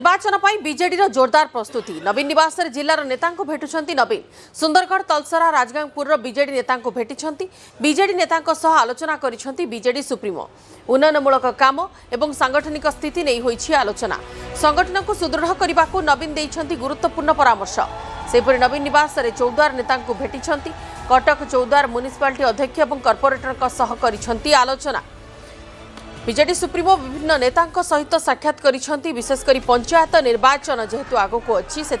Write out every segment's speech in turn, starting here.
निर्वाचन पर बीजेडी जोरदार प्रस्तुति नवीन निवास जिलार नेता भेटुंट नवीन सुंदरगढ़ तलसरा राजगांगपुर बीजेडी नेता भेटी बीजेडी नेता आलोचना करिसेंती बीजेडी सुप्रीमो उन्नयनमूलक काम और सांगठनिक स्थिति नहीं होईछि आलोचना संगठन को सुदृढ़ करने को नवीन देइछंती गुरुत्वपूर्ण परामर्श सेपरि नवीन निवास चौद्वार नेता भेटी कटक चौद्वार म्युनिसिपालिटी अध्यक्ष और कॉर्पोरेटर आलोचना बीजेडी सुप्रीमो विभिन्न नेता सहित साक्षात करिसेंती विशेषकर पंचायत निर्वाचन जेहेतु आगक अच्छी से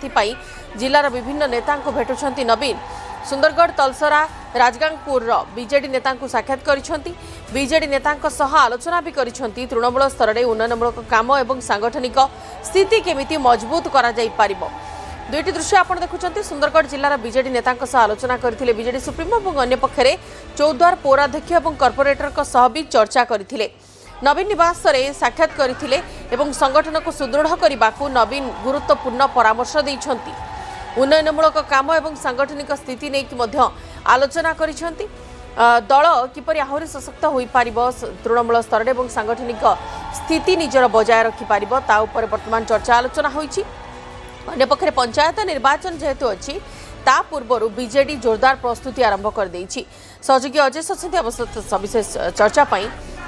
जिलार विभिन्न नेता भेटुंट नवीन सुंदरगढ़ तलसरा राजगांगपुर बीजेडी नेता साक्षात करिसेंती बीजेडी नेता आलोचना भी करिसेंती तृणमूल स्तर में उन्नयनमूलक काम और सांगठनिक स्थिति केमिति मजबूत करा जाई पारिबो दुईटी दृश्य आप देखुं सुंदरगढ़ जिलार बीजेडी नेता आलोचना करथिले बीजेडी सुप्रीमो और अन्य पक्षरे चौद्वार पौराध्यक्ष और कॉर्पोरेटर भी चर्चा करथिले नवीन निवास साक्षात करथिले एवं संगठन को सुदृढ़ करने को नवीन गुरुत्वपूर्ण परामर्श देइछंती उन्नयनमूलक काम और सांगठनिक स्थिति नहीं आलोचना करिसेंती दल किपरि आहुरी सशक्त हो पारिबो तृणमूल स्तर में सांगठनिक स्थिति निजर बजाय रखि पारिबो ता उपर वर्तमान चर्चा आलोचना होईछि अन्य पक्षरे पंचायत निर्वाचन जेहेतु अच्छी ता पूर्व बीजेडी जोरदार प्रस्तुति आरंभ कर देइछि सहयोगी अजेश अच्छा सविशेष चर्चा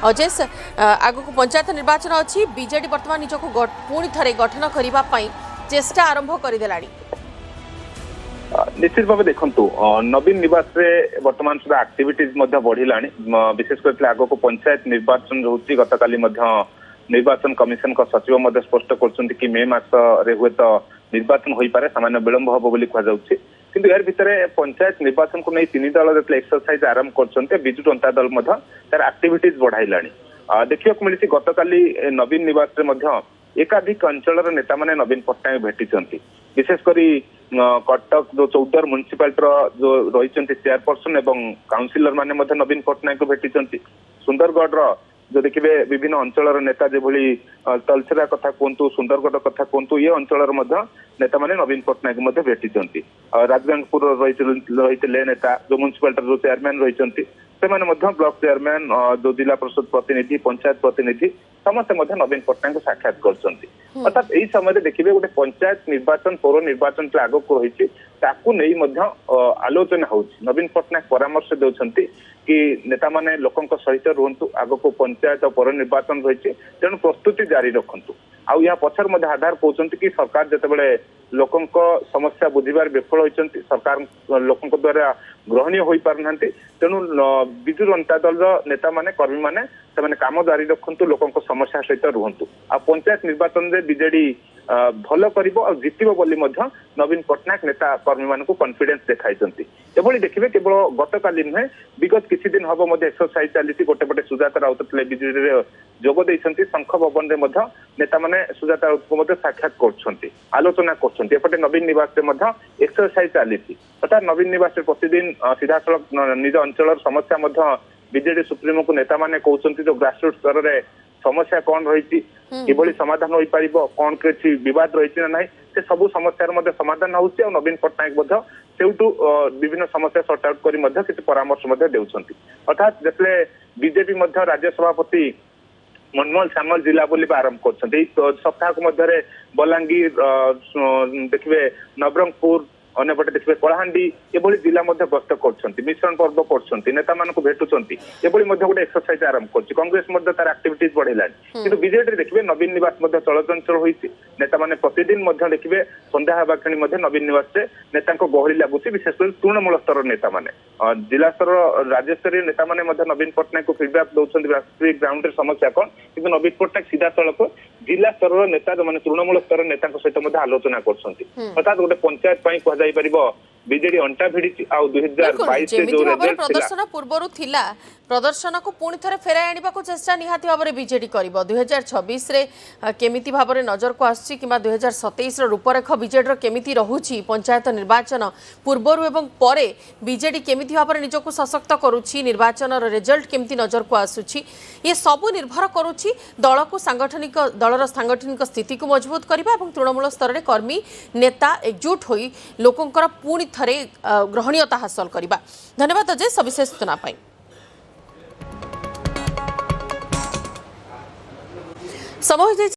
अजेश आगक पंचायत निर्वाचन अच्छी बीजेडी वर्तमान निजक पुणी थे गठन करने चेष्टा आरंभ करदेलाणी निश्चित भाव देखु नवीन निवास वर्तमान सुधा आक्टिविटीज बढ़ला विशेषकर आगक पंचायत निर्वाचन रोचे गतकाली निर्वाचन कमिशन सचिव स्पष्ट कर मे मास हुए तो निर्वाचन हो पारे सामान्य विलंब हम बोली कहुच्छी किंतु यार भितर पंचायत निर्वाचन को नहीं तीन दल जो एक्सरसाइज आरंभ कर विजु जनता दल तार आक्टिविटीज बढ़ाइला देखा मिली गतकाली नवीन निवास एकाधिक अंचल नेता माने नवीन पट्टनायक भेटी विशेषकर कटक जो चौद्वार म्युनिसिपालिटी जो रही चेयरपर्सन एवं काउंसिलर माने नवीन पट्टनायक भेटी सुंदरगढ़ जो देखिए विभिन्न अंचल नेता जो तलसरा कथा कहतु सुंदरगढ़ कथा कहतु ये अंचल नेता माने नवीन पट्टनायक भेटी राजगांगपुर रही नेता जो म्युनिसिपालिटी जो चेयरमैन रही ब्लॉक चेयरमैन जो जिला परिषद प्रतिनिधि पंचायत प्रतिनिधि समस्ते नवीन पट्टनायक साक्षात कर अर्थात यही समय देखिए गोटे पंचायत निर्वाचन पौर निर्वाचन आगक रही आलोचना हो नवीन पट्टनायक परामर्श देउछंती कि नेता माने लोकंक सहित रुहंतु आगक पंचायत और पौर निर्वाचन रही तेणु प्रस्तुति जारी रखंतु आ या पछर आधार कहते कि सरकार जितेबाला लोकंक समस्या बुझीबार विफल होती सरकार लोकंक द्वारा ग्रहणीय हो पारना तेणु विजु जनता दल नेता माने कर्मी माने से काम जारी रखु लोकंक समस्या सहित रुहंतु आ पंचायत निर्वाचन में बीजेडी भल कर जितब बोली नवीन पट्टनायक नेता कर्मी मान कॉन्फिडेंस देखाई एभली देखिए केवल गतकाली नुहे विगत किसी दिन हम एक्सरसाइज चली गोटे पटे सुजाता राउत बीजेडी जोग देइछंती शंख भवन में नेता माने सुजाता राउत को साक्षात कर आलोचना करपटे नवीन निवास एक्सरसाइज चली अर्थात नवीन निवास प्रतिदिन सीधा सड़क निज अंचल समस्या बीजेडी सुप्रीमो को नेता माने कहते जो ग्रासरूट स्तर में समस्या कौन रही कि समाधान हो पार कौन किसी विवाद रही ना ना से सबू समस्या समाधान हो नवीन पट्टनायक सेठू विभिन्न समस्या सर्ट आउट कर परामर्श देउछंती अर्थात जिते बीजेपी राज्य सभापति मनमोहन श्यामल जिला बोली आरंभ कर सप्ताह को बलांगीर देखिए नवरंगपुर अन्यपटे देखिए कलाहांडी एभली जिला गस्त कर मिश्रण पर्व कर नेता मान भेटुंट एभली गोटे एक्सरसाइज आरंभ कर कांग्रेस तार आक्टिविटीज बढ़ेगा किंतु बीजेडी देखिए नवीन निवास चलचंचल होती नेता माने प्रतिदिन देखिए संध्या हवा क्षणी नवीन निवास नेता गहली लगुच विशेषकर तृणमूल स्तर नेता माने जिला स्तर राज्य स्तरीय नेता माने नवीन पट्टनायक को फीडबैक दौरान ग्राउंड समस्या कौन किंतु नवीन पट्टनायक सीधा सड़क जिला स्तर नेता जो तृणमूल स्तर नेता सहित आलोचना कर गोटे पंचायत बीजेडी अंटा भिड़ी प्रदर्शन पूर्व प्रदर्शन को पुणी थे फेराई आने को चेष्टा निहाती भाव में बीजेडी कर 2026 केमिति भाव में नजर को आसुची कि 2027 रूपरेख बीजेडी केमिति रहुची पंचायत निर्वाचन पूर्व एवं परे बीजेडी केमिति भाव में निजक सशक्त करुची निर्वाचन रिजल्ट केमिति नजर को आसुची ये सबू निर्भर करुची दल को सांगठनिक दलर सांगठनिक स्थिति को मजबूत करने और तृणमूल स्तर में कर्मी नेता एकजुट हो लोकंकर पुणी थे ग्रहणीयता हासिल करने धन्यवाद अजय सविशेष सूचना समय